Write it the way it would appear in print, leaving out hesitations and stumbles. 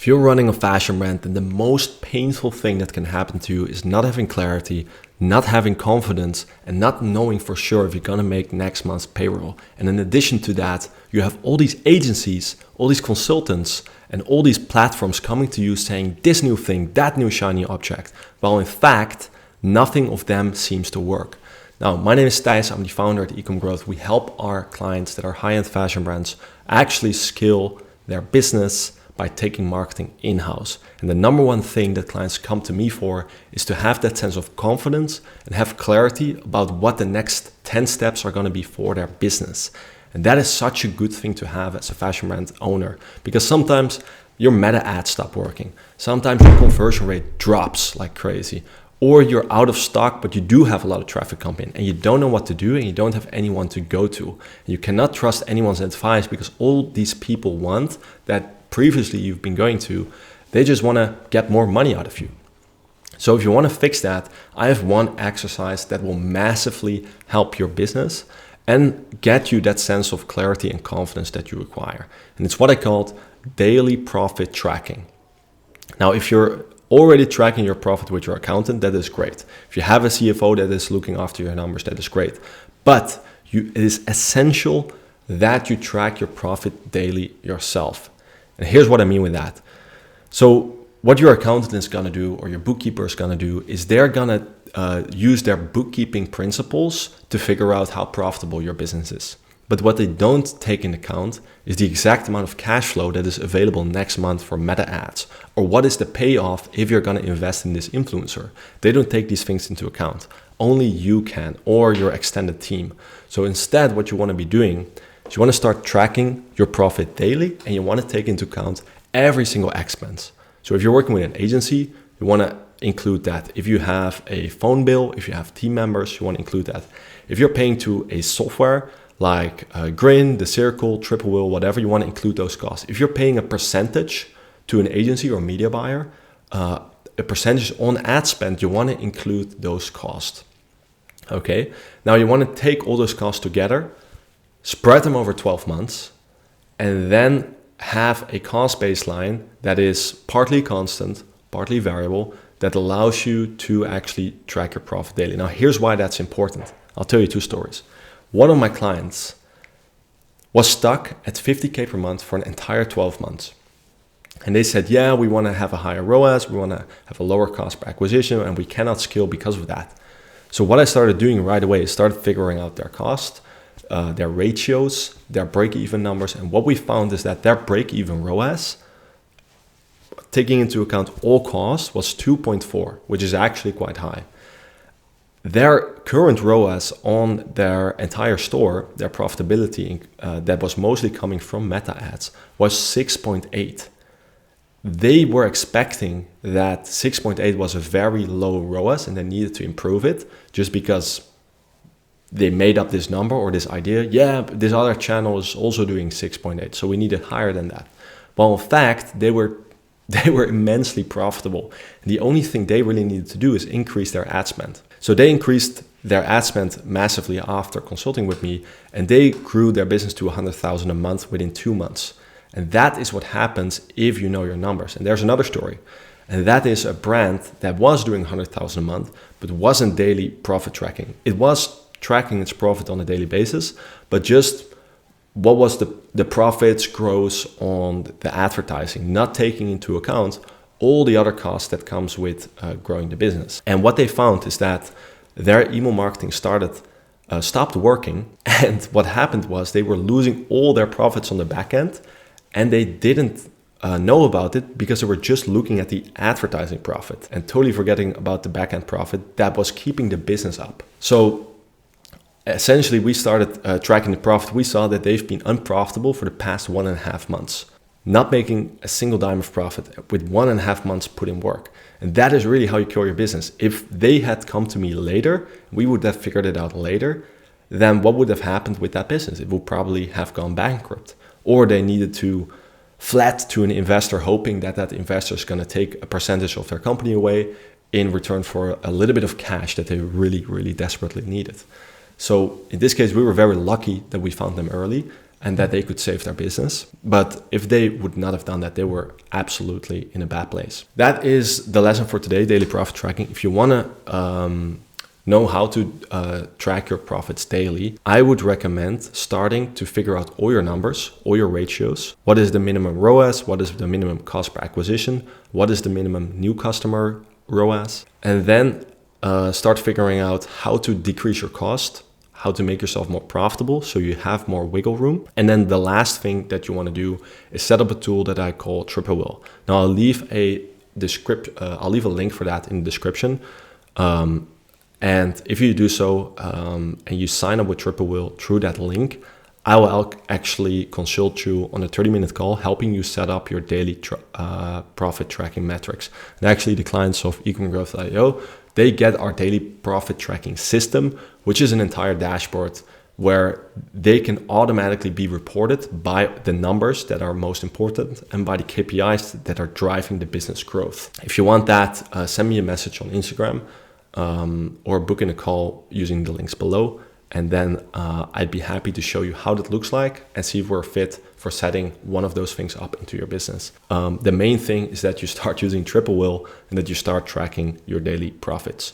you're running a fashion brand, then the most painful thing that can happen to you is not having clarity, not having confidence, and not knowing for sure if you're gonna make next month's payroll. And in addition to that, you have all these agencies, all these consultants, and all these platforms coming to you saying this new thing, that new shiny object, while in fact, nothing of them seems to work. Now, my name is Thijs, I'm the founder at Ecom Growth. We help our clients that are high-end fashion brands actually scale their business by taking marketing in-house. And the number one thing that clients come to me for is to have that sense of confidence and have clarity about what the next 10 steps are gonna be for their business. And that is such a good thing to have as a fashion brand owner, because sometimes your meta ads stop working. Sometimes your conversion rate drops like crazy, or you're out of stock, but you do have a lot of traffic coming in and you don't know what to do and you don't have anyone to go to. You cannot trust anyone's advice because all these people want that previously you've been going to, they just want to get more money out of you. So if you want to fix that, I have one exercise that will massively help your business and get you that sense of clarity and confidence that you require. And it's what I called daily profit tracking. Now, if you're already tracking your profit with your accountant, that is great. If you have a CFO that is looking after your numbers, that is great. But it is essential that you track your profit daily yourself. And here's what I mean with that. So what your accountant is gonna do, or your bookkeeper is gonna do, is they're gonna use their bookkeeping principles to figure out how profitable your business is. But what they don't take into account is the exact amount of cash flow that is available next month for meta ads, or what is the payoff if you're gonna invest in this influencer. They don't take these things into account. Only you can, or your extended team. So instead, what you wanna be doing is you wanna start tracking your profit daily, and you wanna take into account every single expense. So if you're working with an agency, you wanna include that. If you have a phone bill, if you have team members, you wanna include that. If you're paying to a software, like Grin, The Circle, Triple Wheel, whatever, you want to include those costs. If you're paying a percentage to an agency or media buyer, a percentage on ad spend, you want to include those costs. Okay, now you want to take all those costs together, spread them over 12 months, and then have a cost baseline that is partly constant, partly variable, that allows you to actually track your profit daily. Now, here's why that's important. I'll tell you two stories. One of my clients was stuck at 50K per month for an entire 12 months. And they said, yeah, we want to have a higher ROAS, we want to have a lower cost per acquisition, and we cannot scale because of that. So what I started doing right away is started figuring out their cost, their ratios, their break-even numbers. And what we found is that their break-even ROAS, taking into account all costs, was 2.4, which is actually quite high. Their current ROAS on their entire store, their profitability that was mostly coming from meta ads, was 6.8. They were expecting that 6.8 was a very low ROAS and they needed to improve it just because they made up this number or this idea. Yeah, this other channel is also doing 6.8, so we need it higher than that. Well, in fact, they were immensely profitable. And the only thing they really needed to do is increase their ad spend. So they increased their ad spend massively after consulting with me, and they grew their business to 100,000 a month within 2 months. And that is what happens if you know your numbers. And there's another story, and that is a brand that was doing 100,000 a month, but wasn't daily profit tracking. It was tracking its profit on a daily basis, but just what was the profits gross on the advertising, not taking into account all the other costs that comes with growing the business. And what they found is that their email marketing stopped working. And what happened was they were losing all their profits on the back end, and they didn't know about it because they were just looking at the advertising profit and totally forgetting about the back end profit that was keeping the business up. So essentially, we started tracking the profit. We saw that they've been unprofitable for the past 1.5 months, not making a single dime of profit with 1.5 months put in work. And that is really how you kill your business. If they had come to me later, we would have figured it out later, then what would have happened with that business? It would probably have gone bankrupt, or they needed to flat to an investor, hoping that that investor is going to take a percentage of their company away in return for a little bit of cash that they really, really desperately needed. So in this case, we were very lucky that we found them early. and that they could save their business. But if they would not have done that, they were absolutely in a bad place. That is the lesson for today, daily profit tracking. If you want to know how to track your profits daily, I would recommend starting to figure out all your numbers, all your ratios. What is the minimum ROAS? What is the minimum cost per acquisition? What is the minimum new customer ROAS? And then start figuring out how to decrease your cost, how to make yourself more profitable so you have more wiggle room. And then the last thing that you want to do is set up a tool that I call Triple Wheel. Now I'll leave a link for that in the description. And if you do so and you sign up with Triple Wheel through that link, I will actually consult you on a 30-minute call, helping you set up your daily profit tracking metrics. And actually the clients of ecommerce.io, they get our daily profit tracking system, which is an entire dashboard where they can automatically be reported by the numbers that are most important and by the KPIs that are driving the business growth. If you want that, send me a message on Instagram. Or book in a call using the links below. And then I'd be happy to show you how that looks like and see if we're fit for setting one of those things up into your business. The main thing is that you start using Triple Wheel and that you start tracking your daily profits.